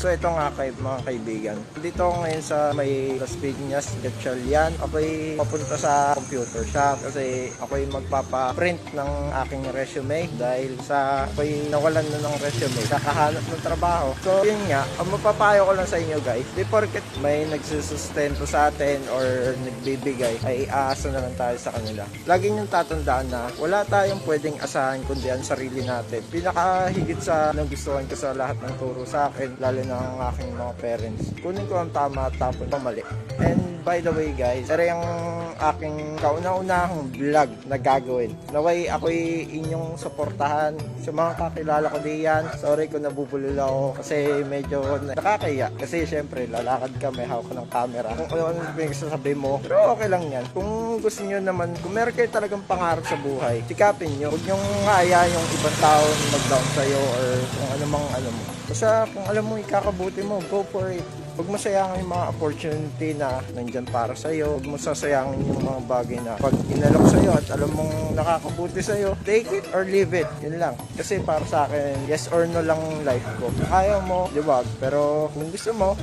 So ito nga mga kaibigan, dito ako ngayon sa may Las Piñas, Gatchalian. Ako'y papunta sa computer shop kasi ako'y magpapa-print ng aking resume dahil sa ako'y nawalan na ng resume, kakahanap ng trabaho. So yun nga, ang mapapayo ko lang sa inyo guys, di porket may nagsusustento sa atin or nagbibigay ay aasa na lang tayo sa kanila. Lagi niyong tatandaan na wala tayong pwedeng asahan kundi ang sarili natin. Pinakahigit sa nagustuhan ko sa lahat ng turo sa akin, lalo na ang aking mga parents, kunin ko ang tama at tapon ang mali. And by the way guys, ito yung aking kauna-unahang vlog na gagawin. Naway ako'y inyong suportahan sa mga kakilala ko diyan. Sorry kung nabubulol ako kasi medyo nakakaya. Kasi syempre lalakad ka, may hawak ka ng camera. Kung ano yung sasabihin mo, pero okay lang yan. Kung gusto nyo naman, kung meron kayo talagang pangarap sa buhay, sikapin nyo. Huwag nyong kaya yung ibang tao mag-down sa'yo or kung anumang ano mo. Basta kung alam mo ikakabuti mo, go for it. Huwag mo sayangin yung mga opportunity na nandyan para sa'yo. Huwag mo sasayangin yung mga bagay na pag inalok sa'yo at alam mong nakakabuti sa'yo, take it or leave it. Yun lang. Kasi para sa akin, yes or no lang life ko. Ayaw mo, liwag. Pero kung gusto mo,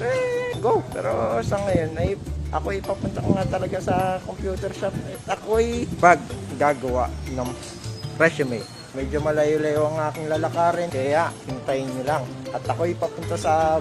go. Pero sa ngayon, ay ako'y papunta ko nga talaga sa computer shop. At ako'y gagawa ng resume. Medyo malayo-layo ang aking lalakarin, kaya hintayin nyo lang. At ako'y papunta sa